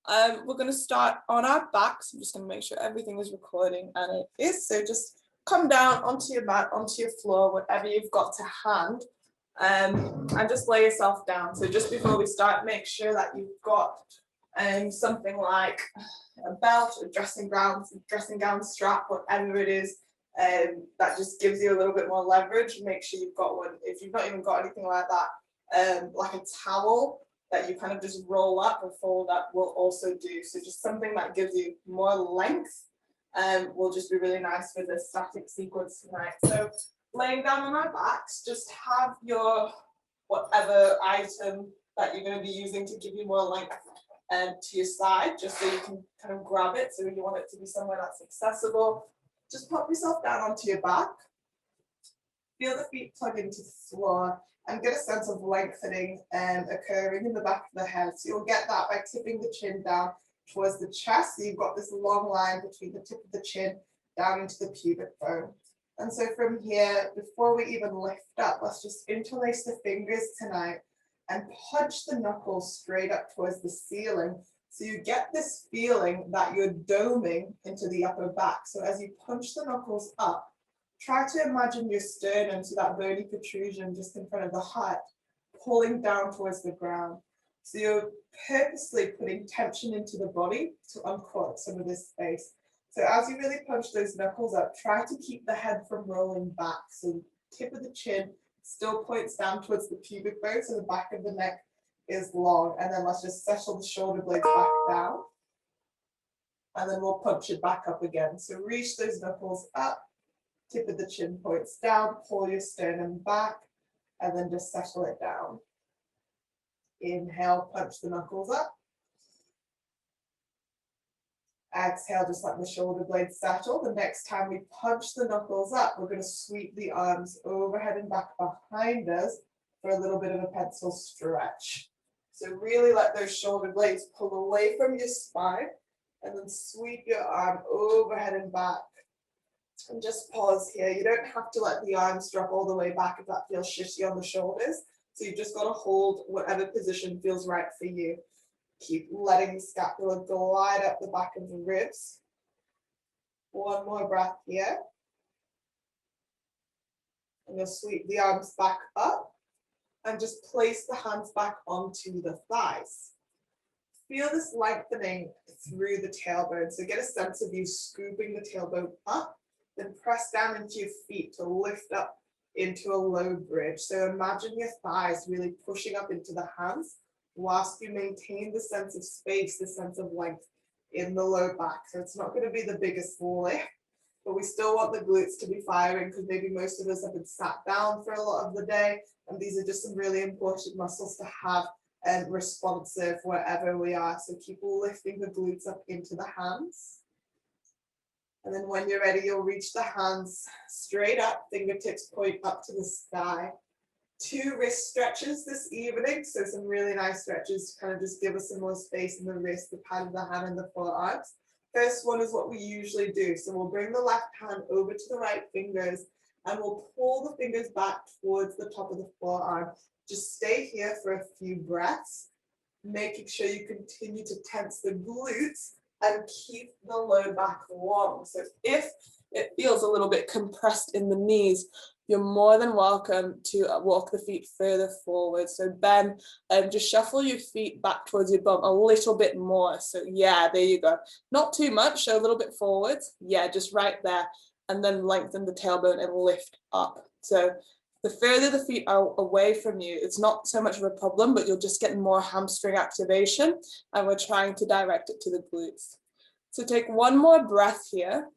We're going to start on our backs. I'm just going to make sure everything is recording, and it is. So just come down onto your mat, onto your floor, whatever you've got to hand, and just lay yourself down. So just before we start, make sure that you've got something like a belt, a dressing gown strap, whatever it is, that just gives you a little bit more leverage. Make sure you've got one. If you've not even got anything like that, like a towel that you kind of just roll up or fold up will also do. So just something that gives you more length will just be really nice for the static sequence tonight. So laying down on our backs, just have your whatever item that you're going to be using to give you more length to your side, just so you can kind of grab it. So you want it to be somewhere that's accessible. Just pop yourself down onto your back. Feel the feet plug into the floor and get a sense of lengthening occurring in the back of the head. So you'll get that by tipping the chin down towards the chest. So you've got this long line between the tip of the chin down into the pubic bone. And so from here, before we even lift up, let's just interlace the fingers tonight and punch the knuckles straight up towards the ceiling. So you get this feeling that you're doming into the upper back. So as you punch the knuckles up, try to imagine your sternum, so that bony protrusion just in front of the heart, pulling down towards the ground. So you're purposely putting tension into the body to unclog some of this space. So as you really punch those knuckles up, try to keep the head from rolling back. So the tip of the chin still points down towards the pubic bone, so the back of the neck is long. And then let's just settle the shoulder blades back down. And then we'll punch it back up again. So reach those knuckles up, tip of the chin points down, pull your sternum back, and then just settle it down. Inhale, punch the knuckles up. Exhale, just let the shoulder blades settle. The next time we punch the knuckles up, we're going to sweep the arms overhead and back behind us for a little bit of a pencil stretch. So really let those shoulder blades pull away from your spine, and then sweep your arm overhead and back. And just pause here. You don't have to let the arms drop all the way back if that feels shitty on the shoulders. So you've just got to hold whatever position feels right for you. Keep letting the scapula glide up the back of the ribs. One more breath here. And you'll sweep the arms back up and just place the hands back onto the thighs. Feel this lengthening through the tailbone. So get a sense of you scooping the tailbone up. Then press down into your feet to lift up into a low bridge. So imagine your thighs really pushing up into the hands whilst you maintain the sense of space, the sense of length in the low back. So it's not going to be the biggest lift, but we still want the glutes to be firing, because maybe most of us have been sat down for a lot of the day, and these are just some really important muscles to have responsive wherever we are. So keep lifting the glutes up into the hands. And then when you're ready, you'll reach the hands straight up, fingertips point up to the sky. 2 wrist stretches this evening. So some really nice stretches to kind of just give us some more space in the wrist, the pad of the hand and the forearms. First one is what we usually do. So we'll bring the left hand over to the right fingers and we'll pull the fingers back towards the top of the forearm. Just stay here for a few breaths, making sure you continue to tense the glutes and keep the low back long. So if it feels a little bit compressed in the knees, you're more than welcome to walk the feet further forward. So bend and just shuffle your feet back towards your bum a little bit more. So yeah, there you go. Not too much, so a little bit forwards. Yeah, just right there. And then lengthen the tailbone and lift up. So the further the feet are away from you, it's not so much of a problem, but you'll just get more hamstring activation, and we're trying to direct it to the glutes. So take one more breath here.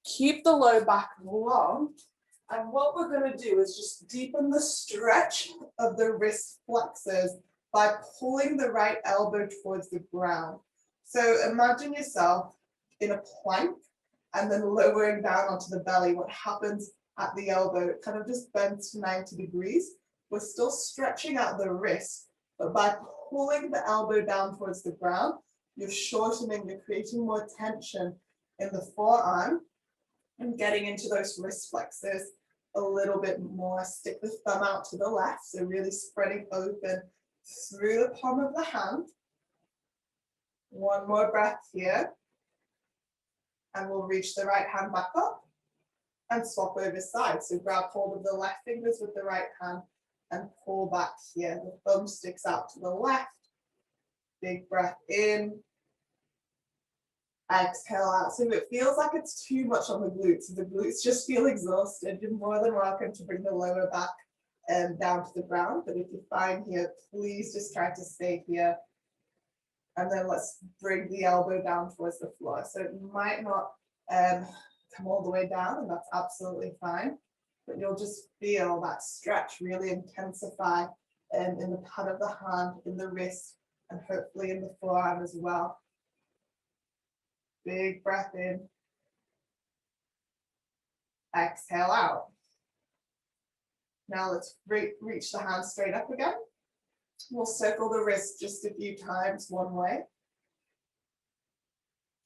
Keep the low back long. And what we're going to do is just deepen the stretch of the wrist flexors by pulling the right elbow towards the ground. So imagine yourself in a plank and then lowering down onto the belly. What happens at the elbow? It kind of just bends to 90 degrees. We're still stretching out the wrist, but by pulling the elbow down towards the ground, you're shortening, you're creating more tension in the forearm and getting into those wrist flexors a little bit more. Stick the thumb out to the left, so really spreading open through the palm of the hand. One more breath here. And we'll reach the right hand back up and swap over sides. So grab hold of the left fingers with the right hand and pull back here. The thumb sticks out to the left. Big breath in. Exhale out. So if it feels like it's too much on the glutes just feel exhausted, you're more than welcome to bring the lower back down to the ground. But if you're fine here, please just try to stay here. And then let's bring the elbow down towards the floor. So it might not come all the way down, and that's absolutely fine. But you'll just feel that stretch really intensify in the pad of the hand, in the wrist, and hopefully in the forearm as well. Big breath in. Exhale out. Now let's reach the hand straight up again. We'll circle the wrist just a few times one way.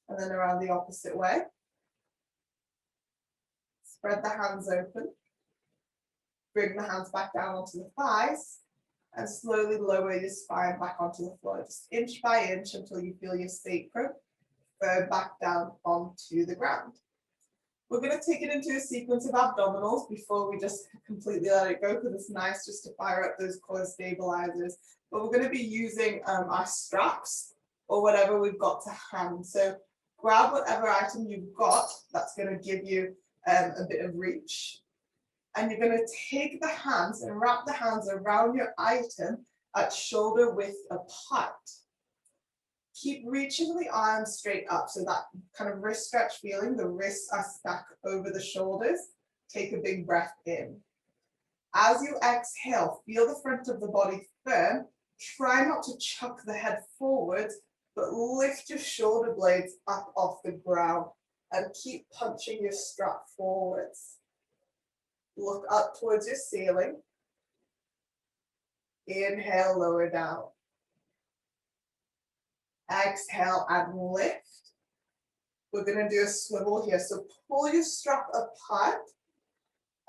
And then around the opposite way. Spread the hands open. Bring the hands back down onto the thighs. And slowly lower your spine back onto the floor, just inch by inch until you feel your sacrum firm back down onto the ground. We're going to take it into a sequence of abdominals before we just completely let it go, because it's nice just to fire up those core stabilizers. But we're going to be using our straps or whatever we've got to hand. So grab whatever item you've got that's going to give you a bit of reach. And you're going to take the hands and wrap the hands around your item at shoulder width apart. Keep reaching the arms straight up, so that kind of wrist stretch feeling, the wrists are stacked over the shoulders. Take a big breath in. As you exhale, feel the front of the body firm. Try not to chuck the head forwards, but lift your shoulder blades up off the ground and keep punching your strap forwards. Look up towards your ceiling. Inhale, lower down. Exhale and lift. We're going to do a swivel here. So pull your strap apart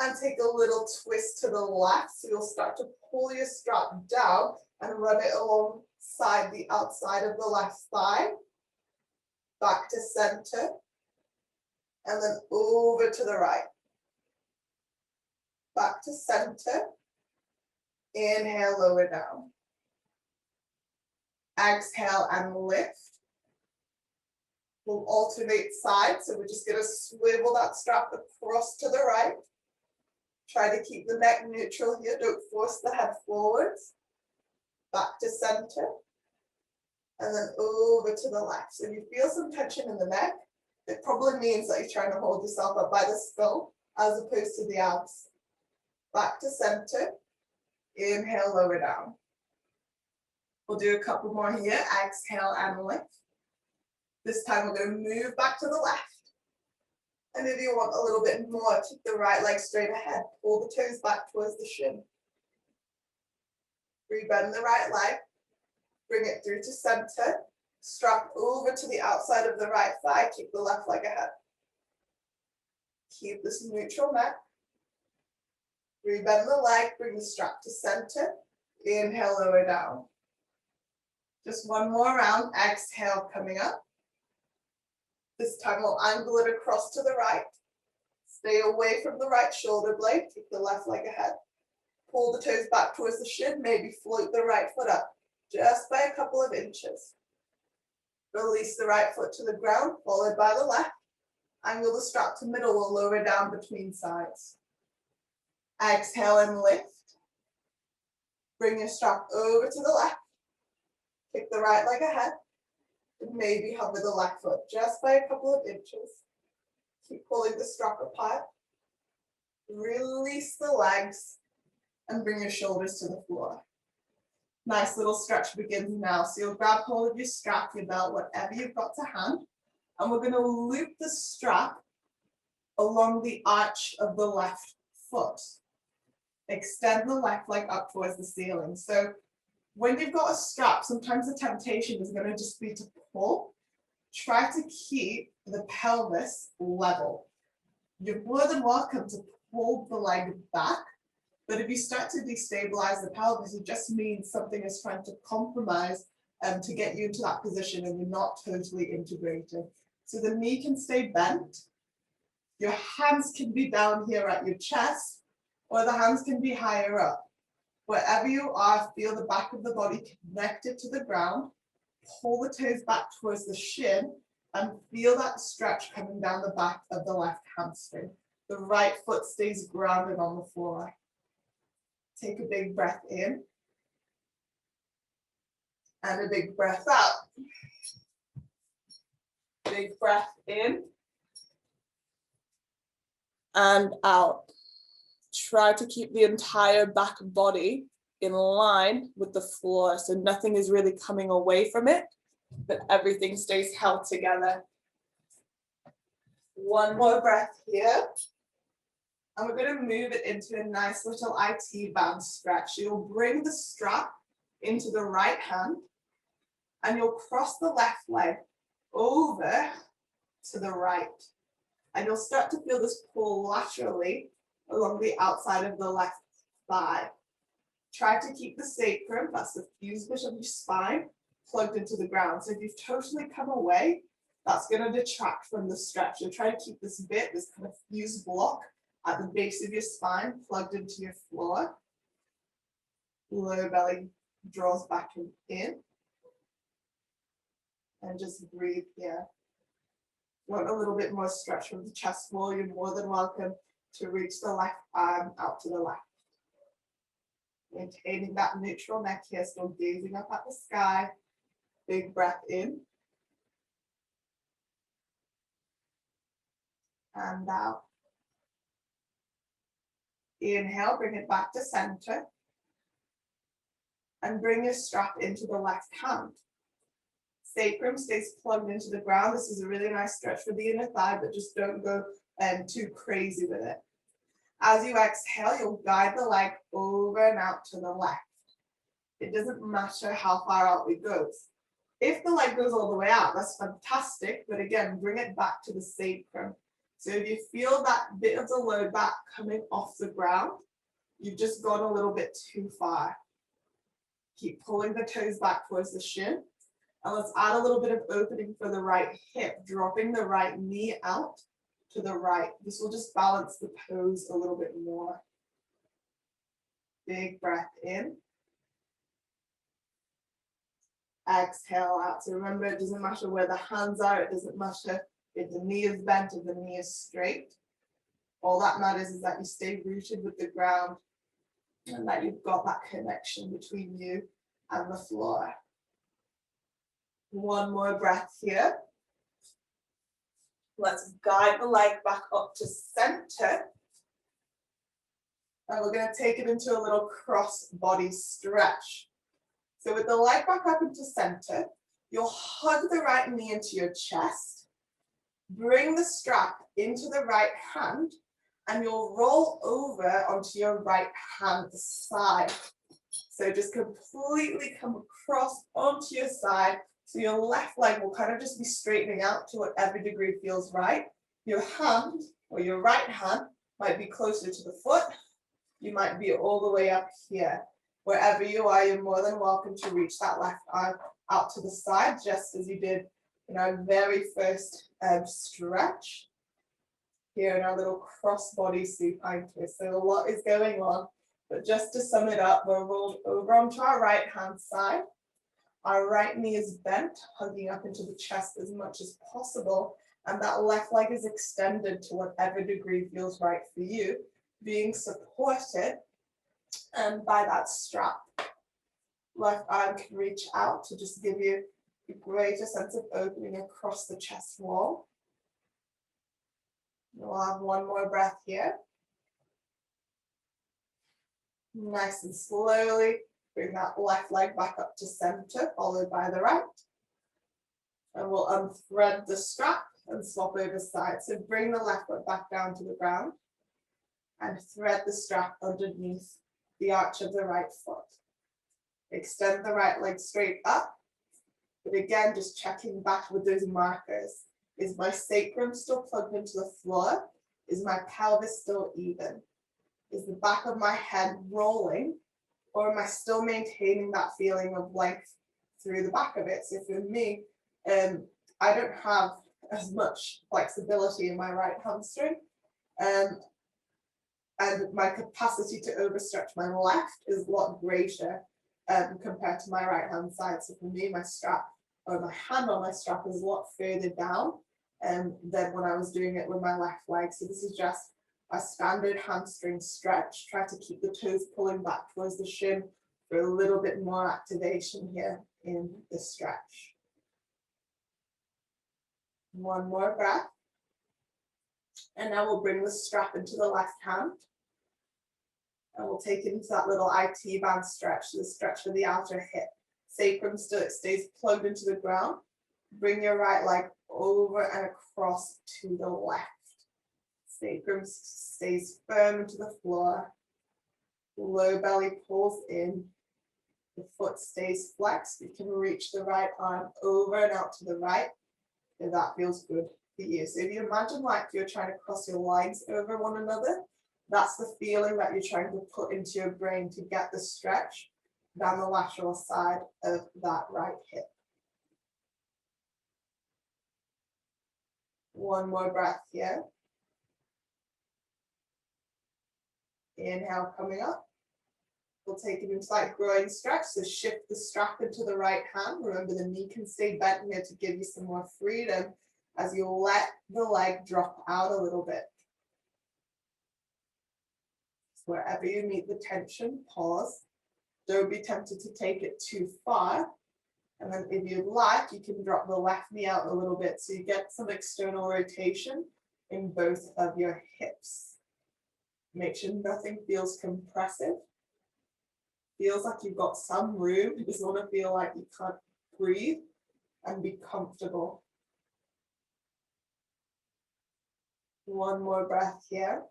and take a little twist to the left. So you'll start to pull your strap down and run it alongside the outside of the left thigh. Back to center. And then over to the right. Back to center. Inhale, lower down. Exhale and lift. We'll alternate sides. So we're just going to swivel that strap across to the right. Try to keep the neck neutral here. Don't force the head forwards. Back to center. And then over to the left. So if you feel some tension in the neck, it probably means that you're trying to hold yourself up by the skull as opposed to the abs. Back to center. Inhale, lower down. We'll do a couple more here. Exhale and lift. This time we're going to move back to the left. And if you want a little bit more, keep the right leg straight ahead. Pull the toes back towards the shin. Rebend the right leg. Bring it through to center. Strap over to the outside of the right thigh. Keep the left leg ahead. Keep this neutral neck. Rebend the leg. Bring the strap to center. Inhale, lower down. Just one more round. Exhale, coming up. This time we'll angle it across to the right. Stay away from the right shoulder blade. Keep the left leg ahead. Pull the toes back towards the shin. Maybe float the right foot up just by a couple of inches. Release the right foot to the ground, followed by the left. Angle the strap to middle or lower down between sides. Exhale and lift. Bring your strap over to the left. Kick the right leg ahead. And maybe hover the left foot just by a couple of inches. Keep pulling the strap apart. Release the legs and bring your shoulders to the floor. Nice little stretch begins now. So you'll grab hold of your strap, your belt, whatever you've got to hand. And we're going to loop the strap along the arch of the left foot. Extend the left leg up towards the ceiling. So when you've got a strap, sometimes the temptation is going to just be to pull. Try to keep the pelvis level. You're more than welcome to pull the leg back, but if you start to destabilize the pelvis, it just means something is trying to compromise to get you into that position and you're not totally integrated. So the knee can stay bent. Your hands can be down here at your chest, or the hands can be higher up. Wherever you are, feel the back of the body connected to the ground. Pull the toes back towards the shin and feel that stretch coming down the back of the left hamstring. The right foot stays grounded on the floor. Take a big breath in and a big breath out. Big breath in and out. Try to keep the entire back body in line with the floor, so nothing is really coming away from it, but everything stays held together. One more breath here. And we're going to move it into a nice little IT band stretch. You'll bring the strap into the right hand and you'll cross the left leg over to the right. And you'll start to feel this pull laterally along the outside of the left thigh. Try to keep the sacrum, that's the fuse bit of your spine, plugged into the ground. So if you've totally come away, that's going to detract from the stretch. You'll try to keep this bit, this kind of fuse block at the base of your spine, plugged into your floor. Lower belly draws back in. And just breathe here. Want a little bit more stretch from the chest wall, you're more than welcome to reach the left arm out to the left. Maintaining that neutral neck here, still gazing up at the sky. Big breath in. And out. Inhale, bring it back to center. And bring your strap into the left hand. Sacrum stays plugged into the ground. This is a really nice stretch for the inner thigh, but just don't go too crazy with it. As you exhale, you'll guide the leg over and out to the left. It doesn't matter how far out it goes. If the leg goes all the way out, that's fantastic, but again, bring it back to the sacrum. So if you feel that bit of the low back coming off the ground, you've just gone a little bit too far. Keep pulling the toes back towards the shin. And let's add a little bit of opening for the right hip, dropping the right knee out to the right. This will just balance the pose a little bit more. Big breath in. Exhale out. So remember, it doesn't matter where the hands are. It doesn't matter if the knee is bent, if the knee is straight. All that matters is that you stay rooted with the ground and that you've got that connection between you and the floor. One more breath here. Let's guide the leg back up to center. And we're going to take it into a little cross body stretch. So with the leg back up into center, you'll hug the right knee into your chest, bring the strap into the right hand, and you'll roll over onto your right hand side. So just completely come across onto your side. So your left leg will kind of just be straightening out to whatever degree feels right. Your hand or your right hand might be closer to the foot. You might be all the way up here. Wherever you are, you're more than welcome to reach that left arm out to the side, just as you did in our very first stretch. Here in our little cross body supine twist. So a lot is going on, but just to sum it up, we're rolled over onto our right hand side. Our right knee is bent, hugging up into the chest as much as possible, and that left leg is extended to whatever degree feels right for you, being supported by that strap. Left arm can reach out to just give you a greater sense of opening across the chest wall. We'll have one more breath here. Nice and slowly. Bring that left leg back up to center, followed by the right. And we'll unthread the strap and swap over sides. So bring the left foot back down to the ground and thread the strap underneath the arch of the right foot. Extend the right leg straight up. But again, just checking back with those markers. Is my sacrum still plugged into the floor? Is my pelvis still even? Is the back of my head rolling? Or am I still maintaining that feeling of length through the back of it. So for me, I don't have as much flexibility in my right hamstring. And my capacity to overstretch my left is a lot greater compared to my right hand side. So for me, my strap or my hand on my strap is a lot further down than when I was doing it with my left leg. So this is just a standard hamstring stretch. Try to keep the toes pulling back towards the shin for a little bit more activation here in the stretch. One more breath. And now we'll bring the strap into the left hand. And we'll take it into that little IT band stretch, the stretch for the outer hip. Sacrum still stays plugged into the ground. Bring your right leg over and across to the left. Sacrum stays firm into the floor. Low belly pulls in. The foot stays flexed. You can reach the right arm over and out to the right if that feels good for you. So if you imagine like you're trying to cross your legs over one another, that's the feeling that you're trying to put into your brain to get the stretch down the lateral side of that right hip. One more breath here. Inhale, coming up. We'll take it into that groin stretch. So shift the strap into the right hand. Remember the knee can stay bent here to give you some more freedom as you let the leg drop out a little bit. So wherever you meet the tension, pause. Don't be tempted to take it too far. And then if you'd like, you can drop the left knee out a little bit so you get some external rotation in both of your hips. Make sure nothing feels compressive. Feels like you've got some room. You just want to feel like you can't breathe and be comfortable. One more breath here.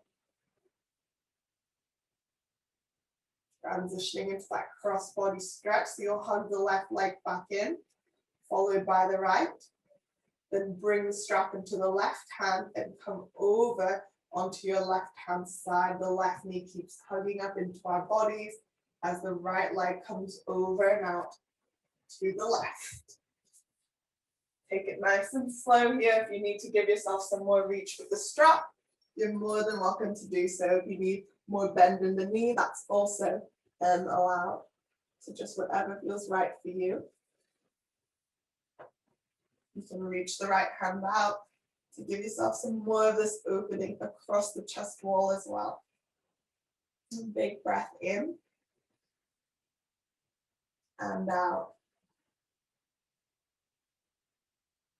Transitioning into that cross-body stretch. So you'll hug the left leg back in, followed by the right. Then bring the strap into the left hand and come over onto your left hand side. The left knee keeps hugging up into our bodies as the right leg comes over and out to the left. Take it nice and slow here. If you need to give yourself some more reach with the strap, you're more than welcome to do so. If you need more bend in the knee, that's also allowed. So just whatever feels right for you. You can reach the right hand out to give yourself some more of this opening across the chest wall as well. Big breath in and out.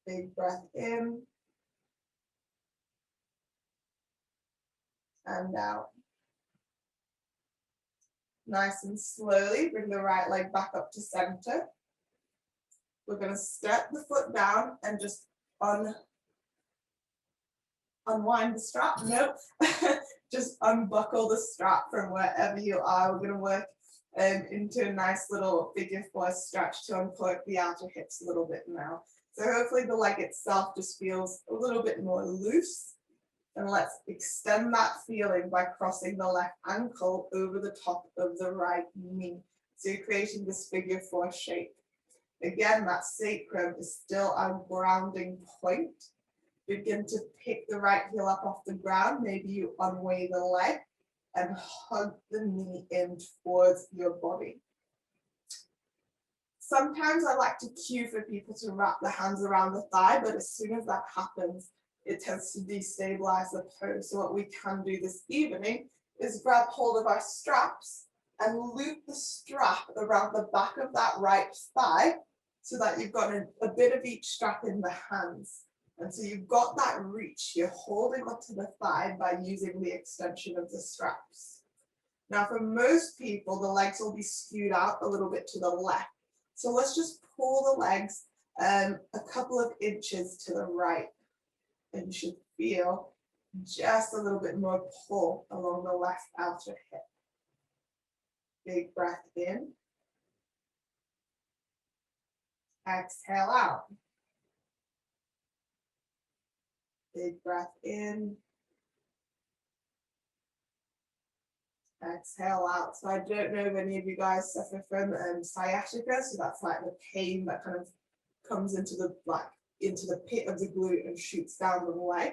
Big breath in and out. Nice and slowly, bring the right leg back up to center. We're going to step the foot down and just unwind the strap. Nope, just unbuckle the strap from wherever you are. We're going to work into a nice little figure four stretch to uncork the outer hips a little bit now. So hopefully the leg itself just feels a little bit more loose. And let's extend that feeling by crossing the left ankle over the top of the right knee. So you're creating this figure four shape. Again, that sacrum is still our grounding point. Begin to pick the right heel up off the ground. Maybe you unweigh the leg and hug the knee in towards your body. Sometimes I like to cue for people to wrap the hands around the thigh, but as soon as that happens, it tends to destabilize the pose. So what we can do this evening is grab hold of our straps and loop the strap around the back of that right thigh so that you've got a bit of each strap in the hands. And so you've got that reach. You're holding onto the thigh by using the extension of the straps. Now for most people, the legs will be skewed out a little bit to the left. So let's just pull the legs a couple of inches to the right. And you should feel just a little bit more pull along the left outer hip. Big breath in. Exhale out. Big breath in. Exhale out. So I don't know if any of you guys suffer from sciatica, so that's like the pain that kind of comes into the pit of the glute and shoots down the leg.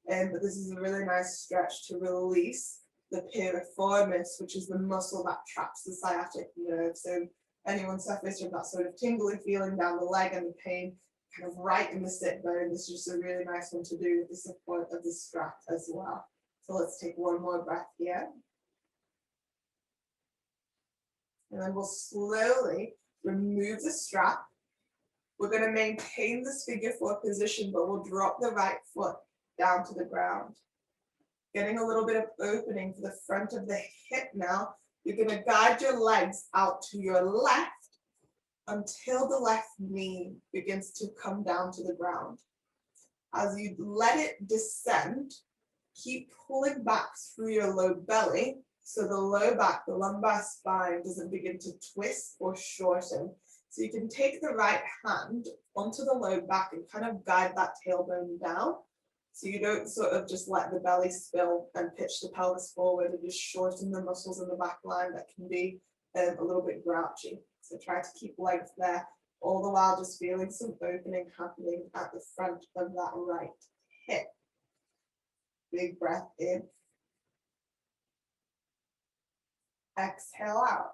But this is a really nice stretch to release the piriformis, which is the muscle that traps the sciatic nerve. So anyone suffers from that sort of tingly feeling down the leg and the pain kind of right in the sit bone, this is just a really nice one to do with the support of the strap as well. So let's take one more breath here. And then we'll slowly remove the strap. We're going to maintain this figure 4 position, but we'll drop the right foot down to the ground. Getting a little bit of opening for the front of the hip now. You're going to guide your legs out to your left until the left knee begins to come down to the ground. As you let it descend, keep pulling back through your low belly so the low back, the lumbar spine doesn't begin to twist or shorten. So you can take the right hand onto the low back and kind of guide that tailbone down. So you don't sort of just let the belly spill and pitch the pelvis forward and just shorten the muscles in the back line that can be a little bit grouchy. So try to keep length there, all the while just feeling some opening happening at the front of that right hip. Big breath in. Exhale out.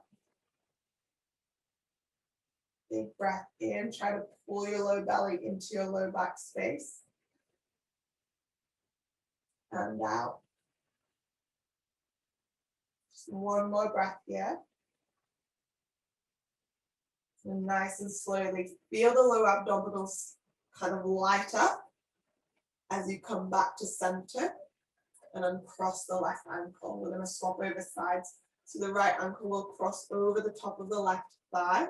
Big breath in. Try to pull your low belly into your low back space. And out. Just one more breath here. And nice and slowly feel the low abdominals kind of light up as you come back to center and uncross the left ankle. We're going to swap over sides. So the right ankle will cross over the top of the left thigh.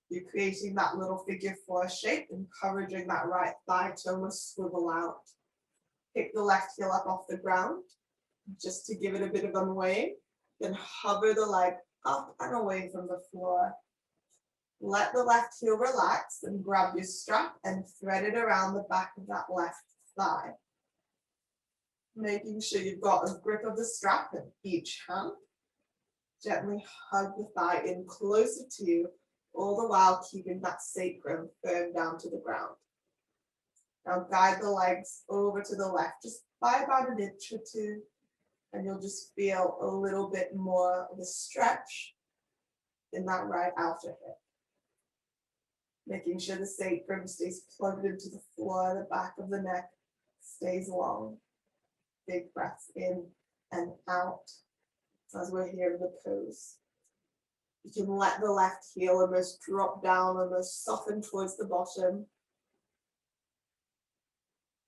You're creating that little figure 4 shape, encouraging that right thigh to almost swivel out. Pick the left heel up off the ground, just to give it a bit of unweighing. Then hover the leg up and away from the floor. Let the left heel relax and grab your strap and thread it around the back of that left thigh. Making sure you've got a grip of the strap in each hand. Gently hug the thigh in closer to you, all the while keeping that sacrum firm down to the ground. Now guide the legs over to the left, just by about an inch or two, and you'll just feel a little bit more of a stretch in that right outer hip. Making sure the sacrum stays plugged into the floor, the back of the neck stays long. Big breaths in and out as we're here in the pose. You can let the left heel almost drop down, almost soften towards the bottom.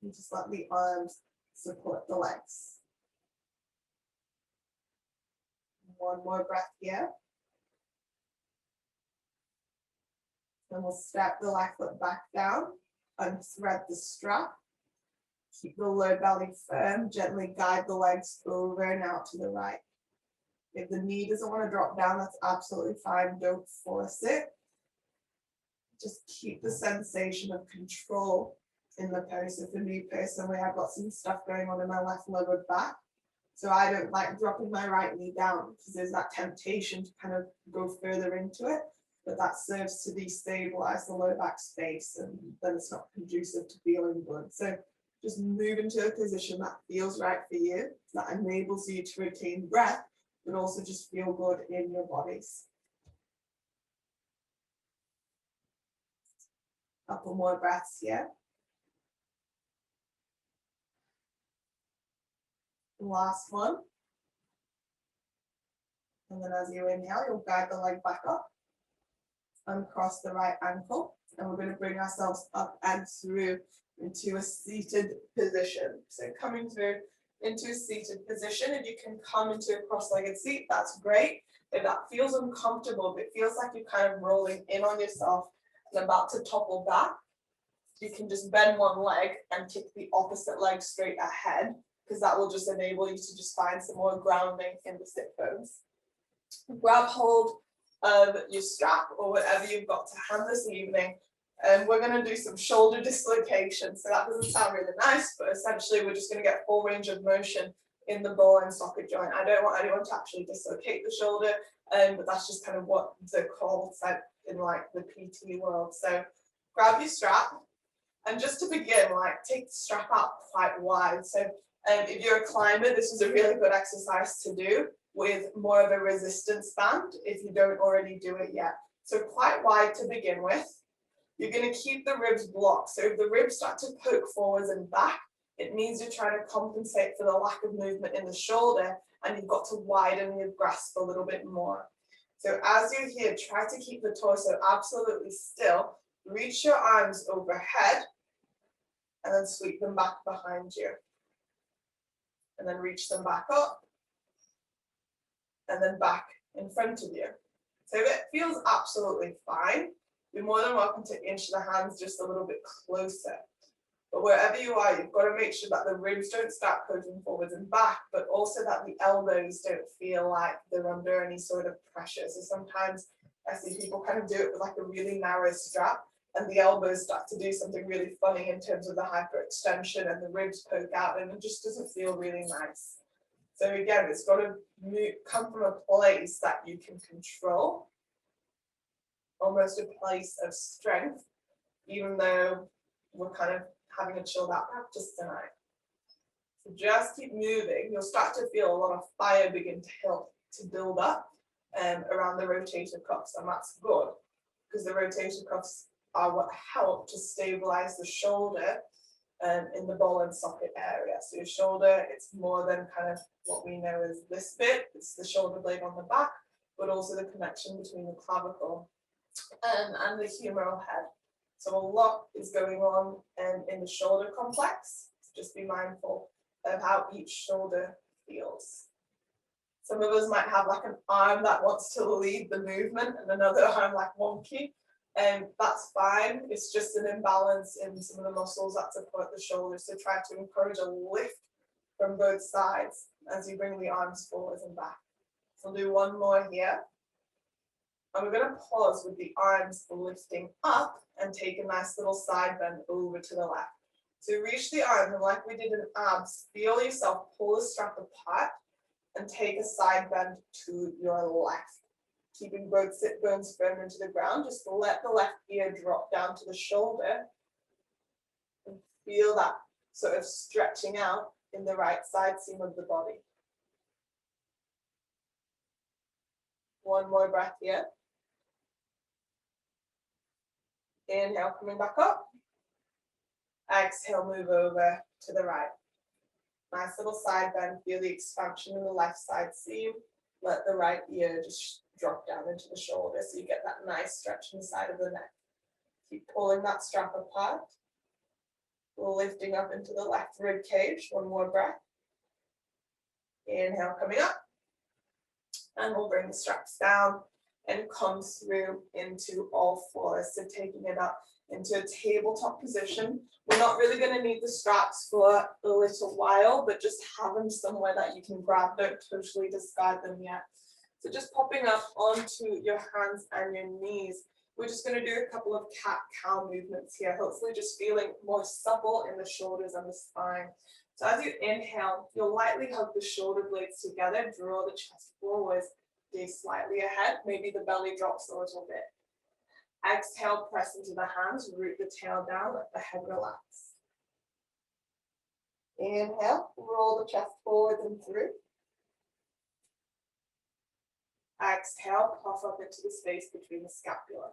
And just let the arms support the legs. One more breath here. Then we'll step the left foot back down, unthread the strap. Keep the low belly firm, gently guide the legs over and out to the right. If the knee doesn't want to drop down, that's absolutely fine. Don't force it. Just keep the sensation of control in the pose. So for me personally, I've got some stuff going on in my left lower back. So I don't like dropping my right knee down because there's that temptation to kind of go further into it. But that serves to destabilize the low back space, and then it's not conducive to feeling good. So just move into a position that feels right for you, that enables you to retain breath, but also just feel good in your bodies. Couple more breaths here. Last one. And then as you inhale, you'll guide the leg back up. Uncross the right ankle. And we're going to bring ourselves up and through into a seated position. So coming through into a seated position, and you can come into a cross-legged seat, that's great. If that feels uncomfortable, if it feels like you're kind of rolling in on yourself and about to topple back, you can just bend one leg and kick the opposite leg straight ahead, because that will just enable you to just find some more grounding in the sit bones. Grab hold of your strap or whatever you've got to hand this evening, and we're going to do some shoulder dislocation. So that doesn't sound really nice, but essentially we're just going to get full range of motion in the ball and socket joint. I don't want anyone to actually dislocate the shoulder, but that's just kind of what the call said in like the PT world. So grab your strap, and just to begin, like take the strap out quite wide. So if you're a climber, this is a really good exercise to do with more of a resistance band if you don't already do it yet. So quite wide to begin with. You're going to keep the ribs blocked. So if the ribs start to poke forwards and back, it means you're trying to compensate for the lack of movement in the shoulder, and you've got to widen your grasp a little bit more. So as you're here, try to keep the torso absolutely still. Reach your arms overhead and then sweep them back behind you. And then reach them back up and then back in front of you. So if it feels absolutely fine, you're more than welcome to inch the hands just a little bit closer. But wherever you are, you've got to make sure that the ribs don't start poking forwards and back, but also that the elbows don't feel like they're under any sort of pressure. So sometimes I see people kind of do it with like a really narrow strap, and the elbows start to do something really funny in terms of the hyperextension, and the ribs poke out, and it just doesn't feel really nice. So again, it's got to come from a place that you can control, almost a place of strength, even though we're kind of having a chilled out practice tonight. So just keep moving. You'll start to feel a lot of fire begin to build up around the rotator cuffs, and that's good because the rotator cuffs are what help to stabilize the shoulder in the ball and socket area. So your shoulder, it's more than kind of what we know as this bit. It's the shoulder blade on the back, but also the connection between the clavicle and the humeral head. So a lot is going on in the shoulder complex. Just be mindful of how each shoulder feels. Some of us might have like an arm that wants to lead the movement and another arm like wonky. And that's fine. It's just an imbalance in some of the muscles that support the shoulders. So try to encourage a lift from both sides as you bring the arms forwards and back. So we'll do one more here. And we're going to pause with the arms lifting up and take a nice little side bend over to the left. So reach the arms, and like we did in abs, feel yourself pull the strap apart and take a side bend to your left. Keeping both sit bones firm into the ground, just let the left ear drop down to the shoulder and feel that sort of stretching out in the right side seam of the body. One more breath here. Inhale, coming back up. Exhale, move over to the right. Nice little side bend. Feel the expansion in the left side seam. Let the right ear just drop down into the shoulder so you get that nice stretch in the side of the neck. Keep pulling that strap apart. Lifting up into the left rib cage. One more breath. Inhale, coming up. And we'll bring the straps down and come through into all fours. So taking it up into a tabletop position. We're not really going to need the straps for a little while, but just have them somewhere that you can grab. Don't totally discard them yet. So just popping up onto your hands and your knees. We're just going to do a couple of cat-cow movements here, hopefully just feeling more supple in the shoulders and the spine. So as you inhale, you'll lightly hug the shoulder blades together, draw the chest forwards, gaze slightly ahead, maybe the belly drops a little bit. Exhale, press into the hands, root the tail down, let the head relax. Inhale, roll the chest forward and through. Exhale, puff up into the space between the scapula.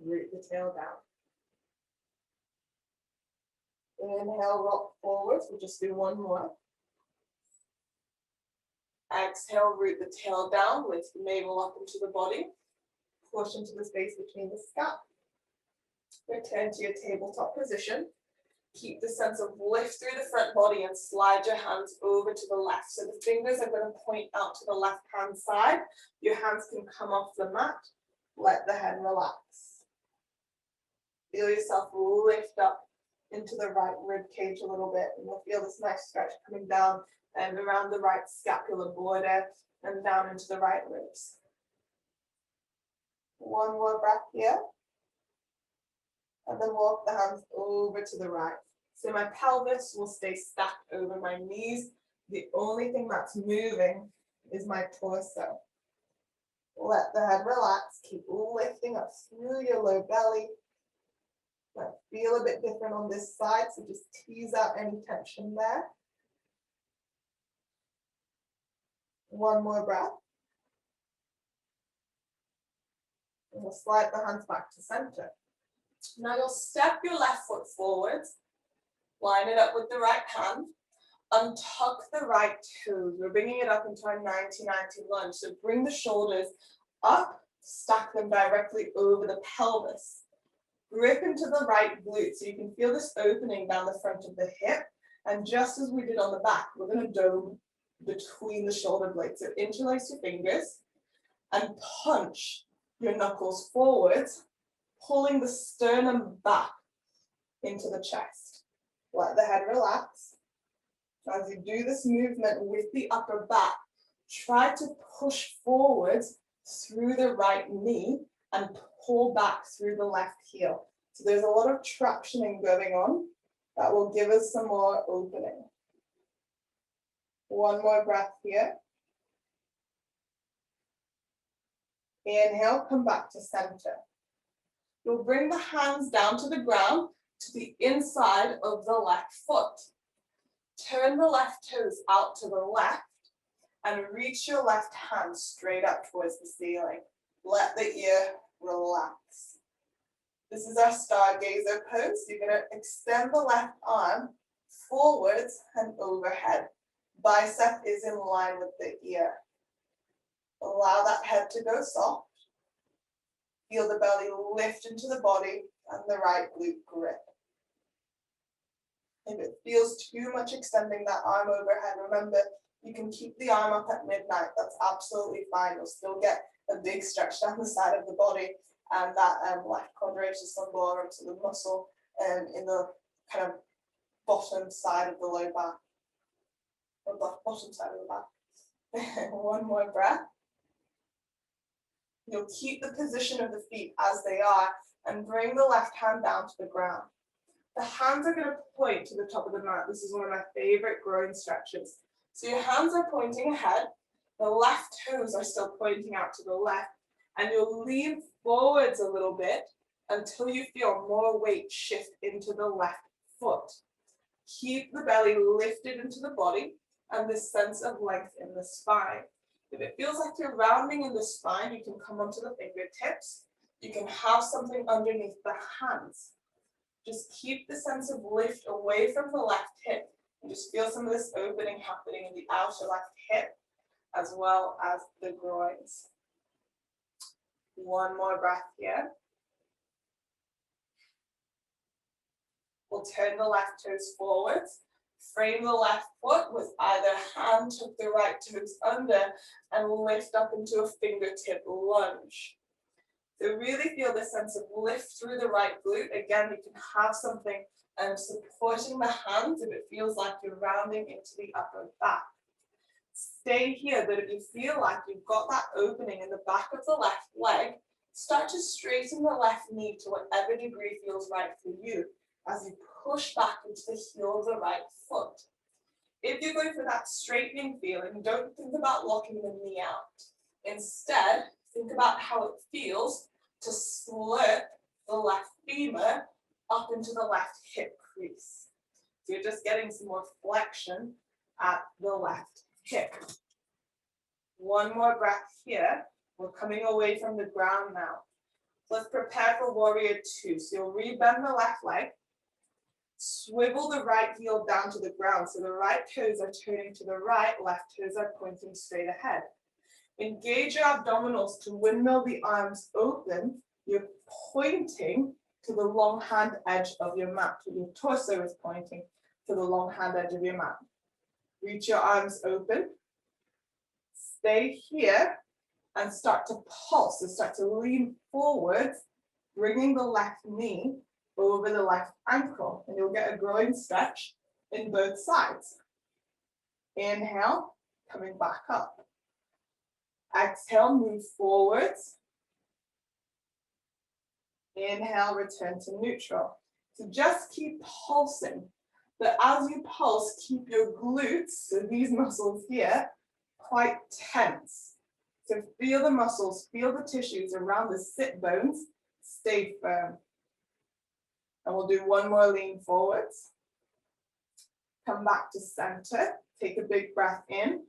Root the tail down. Inhale, rock forwards. We'll just do one more. Exhale, root the tail down, lift the navel up into the body. Push into the space between the scap. Return to your tabletop position. Keep the sense of lift through the front body and slide your hands over to the left. So the fingers are going to point out to the left hand side. Your hands can come off the mat. Let the head relax. Feel yourself lift up into the right rib cage a little bit, and you'll feel this nice stretch coming down and around the right scapular border and down into the right ribs. One more breath here. And then walk the hands over to the right. So my pelvis will stay stacked over my knees. The only thing that's moving is my torso. Let the head relax, keep lifting up through your low belly. Might feel a bit different on this side, so just tease out any tension there. One more breath. And we'll slide the hands back to center. Now you'll step your left foot forwards, line it up with the right hand, untuck the right toes. We're bringing it up into our 90-90 lunge. So bring the shoulders up, stack them directly over the pelvis. Grip into the right glute so you can feel this opening down the front of the hip. And just as we did on the back, we're going to dome between the shoulder blades. So interlace your fingers and punch your knuckles forwards, pulling the sternum back into the chest. Let the head relax. As you do this movement with the upper back, try to push forwards through the right knee and pull back through the left heel. So there's a lot of tractioning going on that will give us some more opening. One more breath here. Inhale, come back to center. You'll bring the hands down to the ground to the inside of the left foot. Turn the left toes out to the left and reach your left hand straight up towards the ceiling. Let the ear relax. This is our stargazer pose. You're going to extend the left arm forwards and overhead. Bicep is in line with the ear. Allow that head to go soft. Feel the belly lift into the body and the right glute grip. If it feels too much extending that arm overhead, remember, you can keep the arm up at midnight. That's absolutely fine. You'll still get a big stretch down the side of the body and that left quadratus lumborum, so the muscle in the kind of bottom side of the low back, or bottom side of the back. One more breath. You'll keep the position of the feet as they are and bring the left hand down to the ground. The hands are going to point to the top of the mat. This is one of my favorite groin stretches. So your hands are pointing ahead, the left toes are still pointing out to the left, and you'll lean forwards a little bit until you feel more weight shift into the left foot. Keep the belly lifted into the body and this sense of length in the spine. If it feels like you're rounding in the spine, you can come onto the fingertips. You can have something underneath the hands. Just keep the sense of lift away from the left hip and just feel some of this opening happening in the outer left hip as well as the groins. One more breath here. We'll turn the left toes forwards. Frame the left foot with either hand, tuck the right toes under and lift up into a fingertip lunge. So really feel this sense of lift through the right glute. Again, you can have something supporting the hands if it feels like you're rounding into the upper back. Stay here, but if you feel like you've got that opening in the back of the left leg, start to straighten the left knee to whatever degree feels right for you as you push back into the heel of the right foot. If you're going for that straightening feeling, don't think about locking the knee out. Instead, think about how it feels to slip the left femur up into the left hip crease. So you're just getting some more flexion at the left hip. One more breath here. We're coming away from the ground now. Let's prepare for warrior two. So you'll rebend the left leg, swivel the right heel down to the ground. So the right toes are turning to the right, left toes are pointing straight ahead. Engage your abdominals to windmill the arms open. You're pointing to the long hand edge of your mat. So your torso is pointing to the long hand edge of your mat. Reach your arms open. Stay here and start to pulse. So start to lean forwards, bringing the left knee over the left ankle. And you'll get a groin stretch in both sides. Inhale, coming back up. Exhale, move forwards. Inhale, return to neutral. So just keep pulsing. But as you pulse, keep your glutes, so these muscles here, quite tense. So feel the muscles, feel the tissues around the sit bones, stay firm. And we'll do one more lean forwards. Come back to center, take a big breath in.